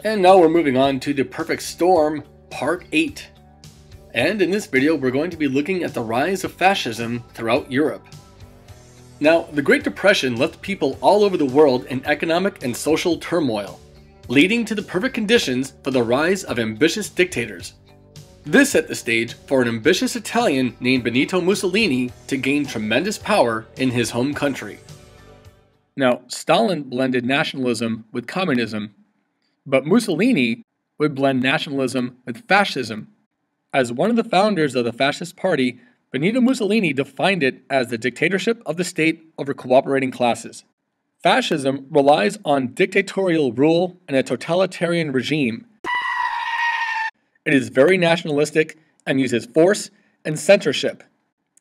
And now we're moving on to The Perfect Storm, Part 8. And in this video, we're going to be looking at the rise of fascism throughout Europe. Now, the Great Depression left people all over the world in economic and social turmoil, leading to the perfect conditions for the rise of ambitious dictators. This set the stage for an ambitious Italian named Benito Mussolini to gain tremendous power in his home country. Now, Stalin blended nationalism with communism, but Mussolini would blend nationalism with fascism. As one of the founders of the Fascist Party, Benito Mussolini defined it as the dictatorship of the state over cooperating classes. Fascism relies on dictatorial rule and a totalitarian regime. It is very nationalistic and uses force and censorship.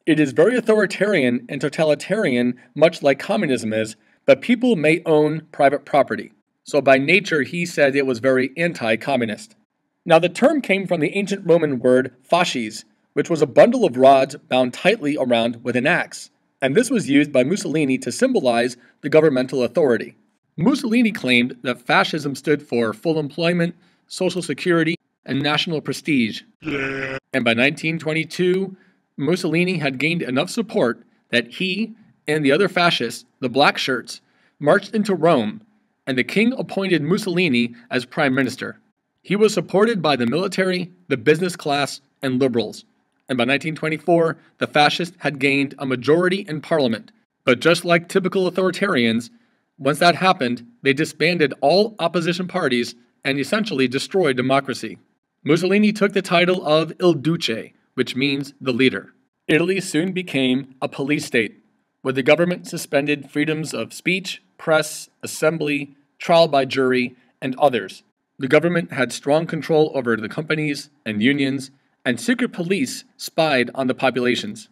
It is very authoritarian and totalitarian, much like communism is, but people may own private property. So by nature, he said it was very anti-communist. Now the term came from the ancient Roman word fasces, which was a bundle of rods bound tightly around with an axe, and this was used by Mussolini to symbolize the governmental authority. Mussolini claimed that fascism stood for full employment, social security, and national prestige. And by 1922, Mussolini had gained enough support that he and the other fascists, the black shirts, marched into Rome, and the king appointed Mussolini as prime minister. He was supported by the military, the business class, and liberals. And by 1924, the fascists had gained a majority in parliament. But just like typical authoritarians, once that happened, they disbanded all opposition parties and essentially destroyed democracy. Mussolini took the title of Il Duce, which means the leader. Italy soon became a police state, where the government suspended freedoms of speech, press, assembly, trial by jury, and others. The government had strong control over the companies and unions, and secret police spied on the populations.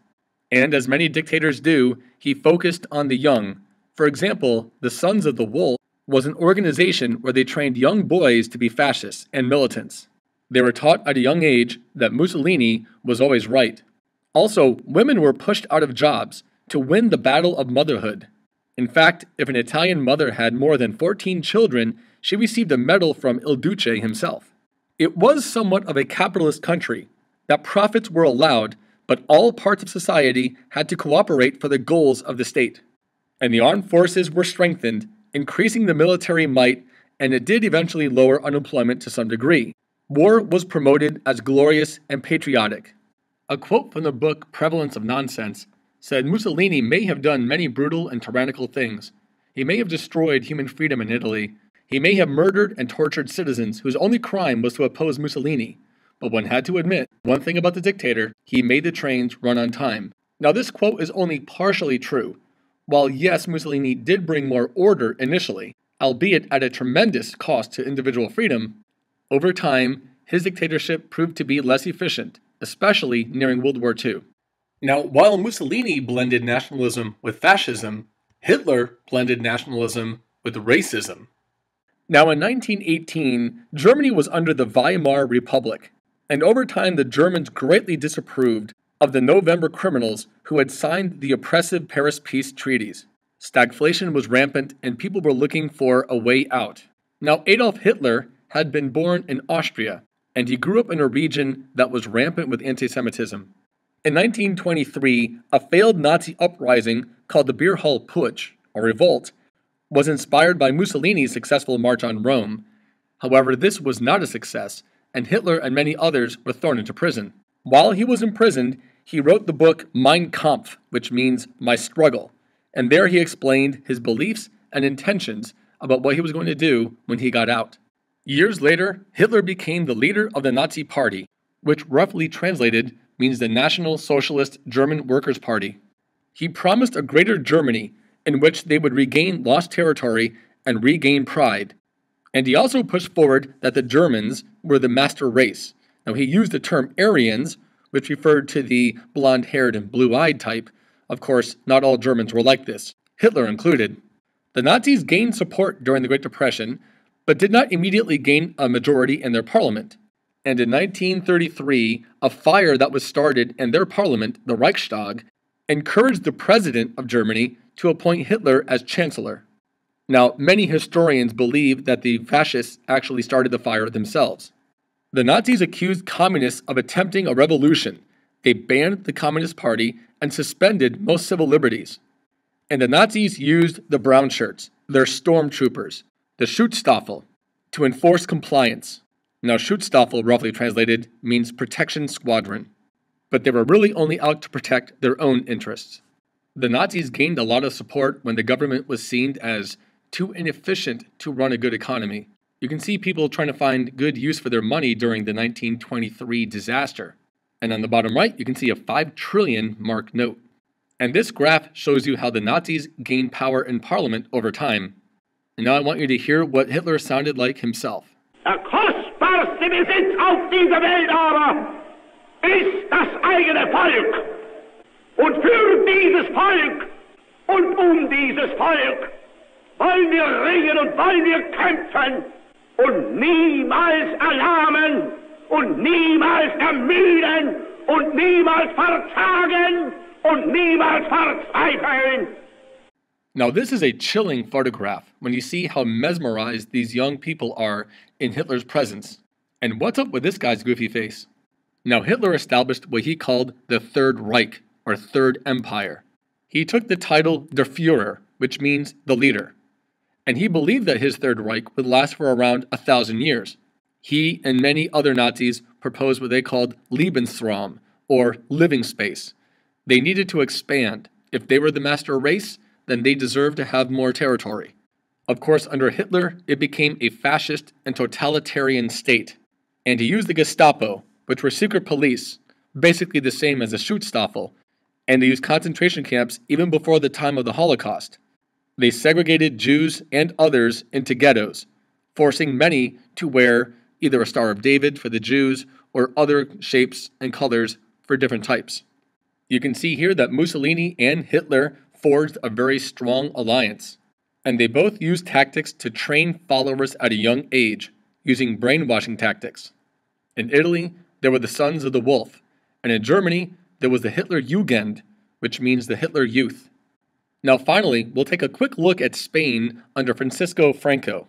And as many dictators do, he focused on the young. For example, the Sons of the Wolf was an organization where they trained young boys to be fascists and militants. They were taught at a young age that Mussolini was always right. Also, women were pushed out of jobs to win the battle of motherhood. In fact, if an Italian mother had more than 14 children, she received a medal from Il Duce himself. It was somewhat of a capitalist country, that profits were allowed, but all parts of society had to cooperate for the goals of the state. And the armed forces were strengthened, increasing the military might, and it did eventually lower unemployment to some degree. War was promoted as glorious and patriotic. A quote from the book Prevalence of Nonsense said Mussolini may have done many brutal and tyrannical things. He may have destroyed human freedom in Italy. He may have murdered and tortured citizens whose only crime was to oppose Mussolini. But one had to admit one thing about the dictator: he made the trains run on time. Now this quote is only partially true. While yes, Mussolini did bring more order initially, albeit at a tremendous cost to individual freedom, over time, his dictatorship proved to be less efficient, especially nearing World War II. Now, while Mussolini blended nationalism with fascism, Hitler blended nationalism with racism. Now, in 1918, Germany was under the Weimar Republic, and over time the Germans greatly disapproved of the November criminals who had signed the oppressive Paris Peace treaties. Stagflation was rampant, and people were looking for a way out. Now, Adolf Hitler had been born in Austria, and he grew up in a region that was rampant with anti-Semitism. In 1923, a failed Nazi uprising called the Beer Hall Putsch, or Revolt, was inspired by Mussolini's successful march on Rome. However, this was not a success, and Hitler and many others were thrown into prison. While he was imprisoned, he wrote the book Mein Kampf, which means My Struggle, and there he explained his beliefs and intentions about what he was going to do when he got out. Years later, Hitler became the leader of the Nazi Party, which roughly translated means the National Socialist German Workers' Party. He promised a greater Germany in which they would regain lost territory and regain pride. And he also pushed forward that the Germans were the master race. Now, he used the term Aryans, which referred to the blonde-haired and blue-eyed type. Of course, not all Germans were like this, Hitler included. The Nazis gained support during the Great Depression, but did not immediately gain a majority in their parliament. And in 1933, a fire that was started in their parliament, the Reichstag, encouraged the president of Germany to appoint Hitler as chancellor. Now, many historians believe that the fascists actually started the fire themselves. The Nazis accused communists of attempting a revolution. They banned the Communist Party and suspended most civil liberties. And the Nazis used the brown shirts, their stormtroopers, the Schutzstaffel, to enforce compliance. Now, Schutzstaffel, roughly translated, means protection squadron. But they were really only out to protect their own interests. The Nazis gained a lot of support when the government was seen as too inefficient to run a good economy. You can see people trying to find good use for their money during the 1923 disaster. And on the bottom right, you can see a 5 trillion mark note. And this graph shows you how the Nazis gained power in parliament over time. And now I want you to hear what Hitler sounded like himself. Der kostbarste Besitz auf dieser Welt aber ist das eigene Volk. Und für dieses Volk und dieses Volk wollen wir ringen und wollen wir kämpfen und niemals erlahmen und niemals ermüden und niemals verzagen und niemals verzweifeln. Now, this is a chilling photograph when you see how mesmerized these young people are in Hitler's presence. And what's up with this guy's goofy face? Now, Hitler established what he called the Third Reich, or Third Empire. He took the title Der Führer, which means the leader. And he believed that his Third Reich would last for around 1,000 years. He and many other Nazis proposed what they called Lebensraum, or living space. They needed to expand. If they were the master race, then they deserved to have more territory. Of course, under Hitler, it became a fascist and totalitarian state. And he used the Gestapo, which were secret police, basically the same as the Schutzstaffel, and they used concentration camps even before the time of the Holocaust. They segregated Jews and others into ghettos, forcing many to wear either a Star of David for the Jews or other shapes and colors for different types. You can see here that Mussolini and Hitler forged a very strong alliance, and they both used tactics to train followers at a young age, using brainwashing tactics. In Italy, there were the Sons of the Wolf, and in Germany, there was the Hitler Jugend, which means the Hitler Youth. Now finally, we'll take a quick look at Spain under Franco.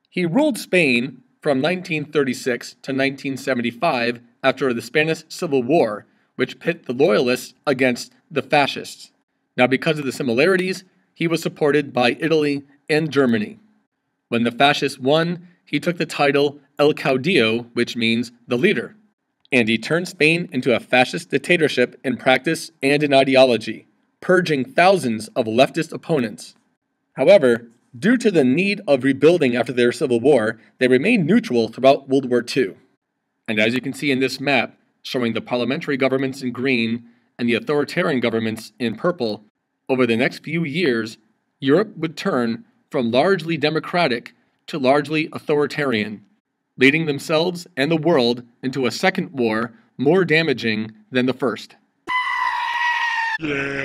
He ruled Spain from 1936 to 1975 after the Spanish Civil War, which pit the loyalists against the fascists. Now, because of the similarities, he was supported by Italy and Germany. When the fascists won, he took the title El Caudillo, which means the leader. And he turned Spain into a fascist dictatorship in practice and in ideology, purging thousands of leftist opponents. However, due to the need of rebuilding after their civil war, they remained neutral throughout World War II. And as you can see in this map, showing the parliamentary governments in green and the authoritarian governments in purple, over the next few years, Europe would turn from largely democratic to largely authoritarian, leading themselves and the world into a second war more damaging than the first. Yeah.